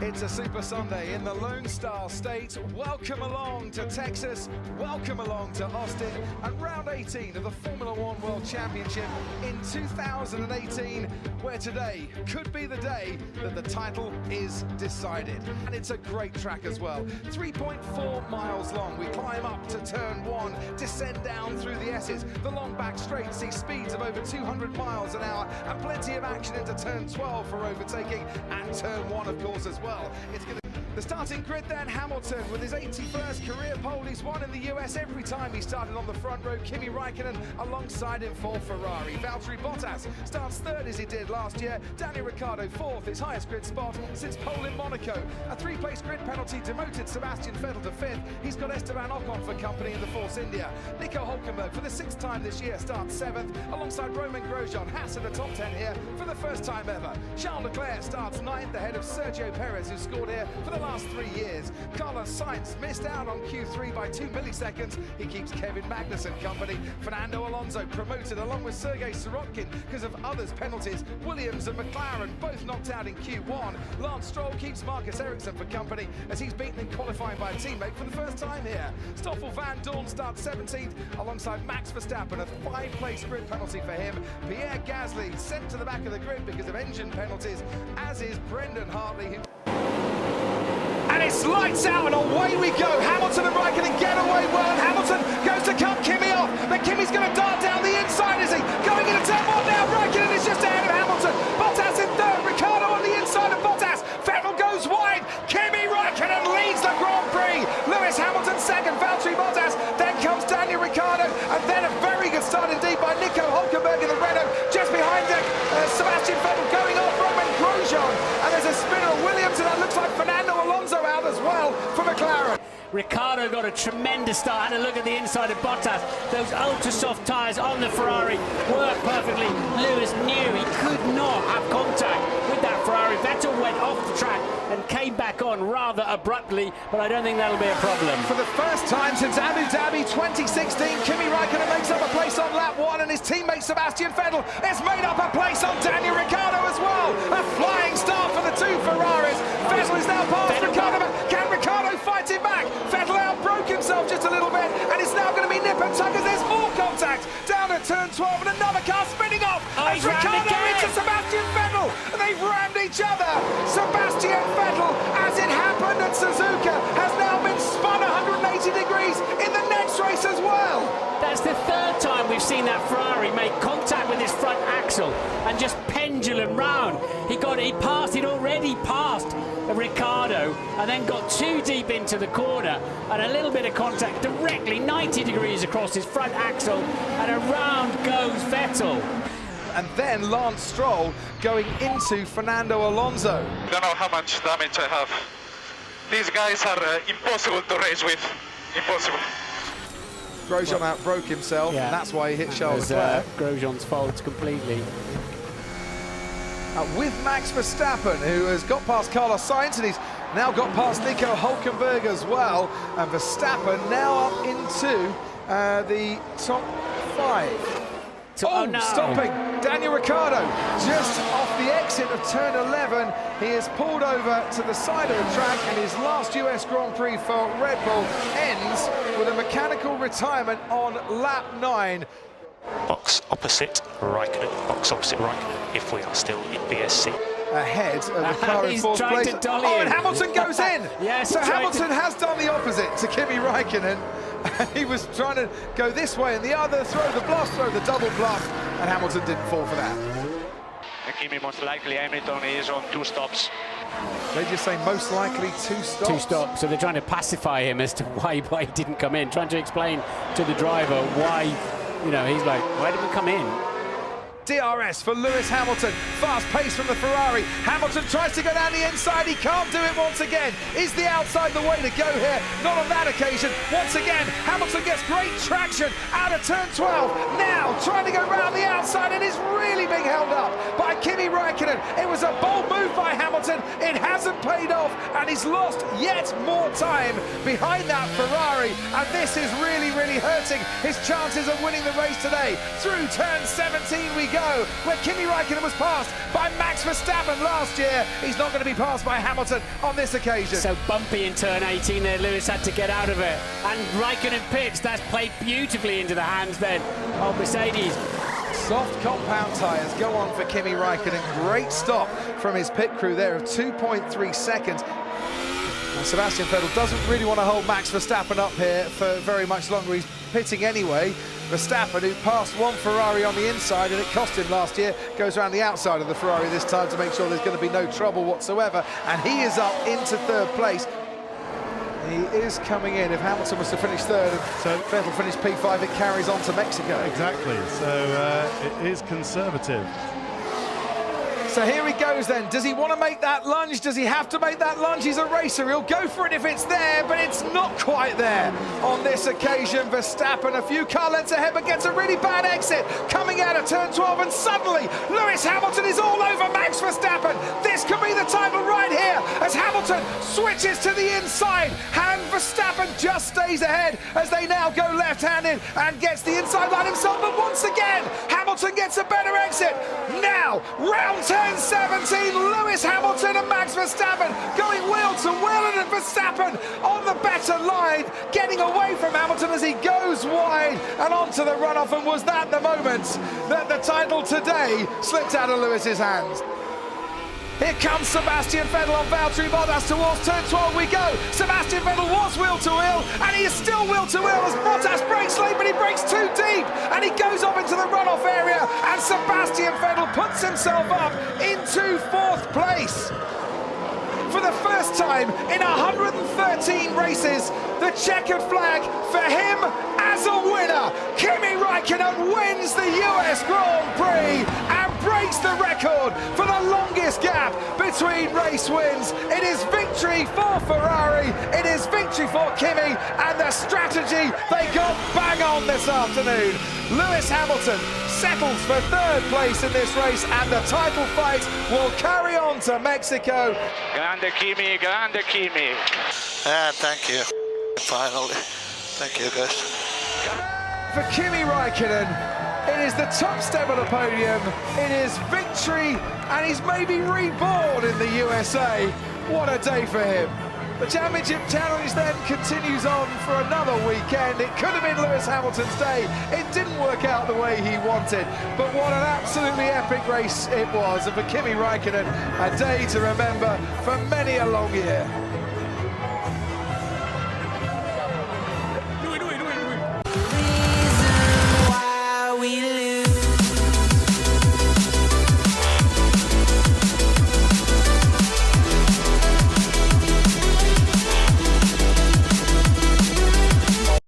It's a Super Sunday in the Lone Star State. Welcome along to Texas, welcome along to Austin, and round 18 of the Formula One World Championship in 2018, where today could be the day that the title is decided. And it's a great track as well. 3.4 miles long. We climb up to turn 1, descend down through the S's. The long back straight see speeds of over 200 miles an hour, and plenty of action into turn 12 for overtaking, and turn 1 of course as well. It's going to the starting grid then, Hamilton with his 81st career pole. He's won in the US every time he started on the front row. Kimi Räikkönen alongside him for Ferrari. Valtteri Bottas starts third as he did last year. Daniel Ricciardo fourth, his highest grid spot since pole in Monaco. A three-place grid penalty demoted Sebastian Vettel to fifth. He's got Esteban Ocon for company in the Force India. Nico Hülkenberg for the sixth time this year starts seventh alongside Romain Grosjean. Haas in the top 10 here for the first time ever. Charles Leclerc starts ninth ahead of Sergio Perez, who scored here for the last 3 years. Carlos Sainz missed out on Q3 by 2 milliseconds. He keeps Kevin Magnussen company. Fernando Alonso promoted along with Sergei Sirotkin because of others' penalties. Williams and McLaren both knocked out in Q1. Lance Stroll keeps Marcus Ericsson for company as he's beaten in qualifying by a teammate for the first time here. Stoffel Van Dorn starts 17th alongside Max Verstappen, a 5-place grid penalty for him. Pierre Gasly sent to the back of the grid because of engine penalties, as is Brendan Hartley. And it's lights out and away we go. Hamilton and Räikkönen get away well, and Hamilton goes to cut Kimi off, but Kimi's going to dart down the inside, is he? Going into turn 1 now, Räikkönen is just ahead of Hamilton. Bottas in third, Ricciardo on the inside of Bottas. Vettel goes wide, Kimi Räikkönen leads the Grand Prix. Lewis Hamilton second, Valtteri Bottas, then comes Daniel Ricciardo, and then a very good start indeed by Nico Hülkenberg in the Renault. Just behind him, Sebastian Vettel going off Romain Grosjean, and there's a spinner of Williams, and that looks like Fernando Alonso out as well for McLaren. Ricardo got a tremendous start. Had a look at the inside of Bottas. Those ultra soft tyres on the Ferrari work perfectly. Lewis knew he could not have contact with that Ferrari. Vettel went off the track and came back on rather abruptly, but I don't think that'll be a problem. For the first time since Abu Dhabi 2016, Kimi Räikkönen makes up a place on lap 1, and his teammate Sebastian Vettel has made up a place on Daniel Ricciardo as well. A flying start for the two Ferraris. Vettel is now past Ricciardo, but can Ricciardo fight him back? Vettel outbroke himself just a little bit, and it's now going to be nip and tuck as there's more contact down at turn 12, and another car spinning off as Ricciardo into Sebastian Vettel, and they've rammed each other. Sebastian Vettel, as it happened at Suzuka, has now been spun 180 degrees in the next race as well. That's the third time we've seen that Ferrari make contact with his front axle and just pendulum round. He'd already passed Ricciardo, and then got too deep into the corner, and a little bit of contact directly 90 degrees across his front axle, and around goes Vettel. And then Lance Stroll going into Fernando Alonso. I don't know how much damage I have. These guys are impossible to race with. Impossible. Grosjean outbroke himself, and that's why he hit Charles Leclerc. Grosjean's fault completely. With Max Verstappen, who has got past Carlos Sainz, and he's now got past Nico Hülkenberg as well. And Verstappen now up into the top 5. No. Stopping Daniel Ricciardo just off the exit of turn 11. He is pulled over to the side of the track, and his last US Grand Prix for Red Bull ends with a mechanical retirement on lap 9. Box opposite Räikkönen, box opposite Räikkönen, if we are still in BSC. Ahead of the car in fourth place. And Hamilton goes in! Yes, so Hamilton has done the opposite to Kimi Räikkönen. He was trying to go this way and the other, throw the bluff, throw the double bluff, and Hamilton didn't fall for that. Kimi most likely Hamilton is on 2 stops. They just say most likely 2 stops. 2 stops, so they're trying to pacify him as to why he didn't come in, trying to explain to the driver why, you know, he's like, why did we come in? DRS for Lewis Hamilton, fast pace from the Ferrari. Hamilton tries to go down the inside, he can't do it once again. Is the outside the way to go here? Not on that occasion. Once again, Hamilton gets great traction out of turn 12. Now trying to go round the outside, and is really being held up by Kimi Raikkonen. It was a bold move by Hamilton. It hasn't paid off, and he's lost yet more time behind that Ferrari, and this is really, really hurting his chances of winning the race today. Through turn 17 we go, where Kimi Raikkonen was passed by Max Verstappen last year. He's not going to be passed by Hamilton on this occasion. So bumpy in turn 18 there, Lewis had to get out of it. And Raikkonen pits, that's played beautifully into the hands then of Mercedes. Soft compound tyres go on for Kimi Raikkonen. Great stop from his pit crew there of 2.3 seconds. And Sebastian Vettel doesn't really want to hold Max Verstappen up here for very much longer. He's pitting anyway. Verstappen, who passed one Ferrari on the inside and it cost him last year, goes around the outside of the Ferrari this time to make sure there's going to be no trouble whatsoever. And he is up into third place. He is coming in. If Hamilton was to finish third and so Vettel finished P5, it carries on to Mexico. Exactly, so it is conservative. So here he goes then. Does he want to make that lunge? Does he have to make that lunge? He's a racer. He'll go for it if it's there, but it's not quite there. On this occasion, Verstappen a few car lengths ahead, but gets a really bad exit coming out of turn 12, and suddenly Lewis Hamilton is all over Max Verstappen. This could be the title right here as Hamilton switches to the inside, and Verstappen just stays ahead as they now go left-handed and gets the inside line himself, but once again, Hamilton gets a better exit. Now, round 10. 17, Lewis Hamilton and Max Verstappen going wheel to wheel, and Verstappen on the better line, getting away from Hamilton as he goes wide and onto the runoff. And was that the moment that the title today slipped out of Lewis's hands? Here comes Sebastian Vettel on Valtteri Bottas towards turn 12 we go. Sebastian Vettel was wheel to wheel, and he is still wheel to wheel as Bottas brakes late, but he brakes too deep, and he goes off into the runoff area, and Sebastian Vettel puts himself up into fourth place. For the first time in 113 races, the checkered flag for him as a winner. Kimi Raikkonen wins the US Grand Prix and breaks the record for the longest gap between race wins. It is victory for Ferrari, it is victory for Kimi, and the strategy they got bang on this afternoon. Lewis Hamilton settles for third place in this race, and the title fight will carry on to Mexico. Grande Kimi, grande Kimi. Thank you. Finally. Thank you, guys. For Kimi Raikkonen, it is the top step of the podium, it is victory, and he's maybe reborn in the USA. What a day for him. The championship challenge then continues on for another weekend. It could have been Lewis Hamilton's day. It didn't work out the way he wanted, but what an absolutely epic race it was. And for Kimi Raikkonen, a day to remember for many a long year.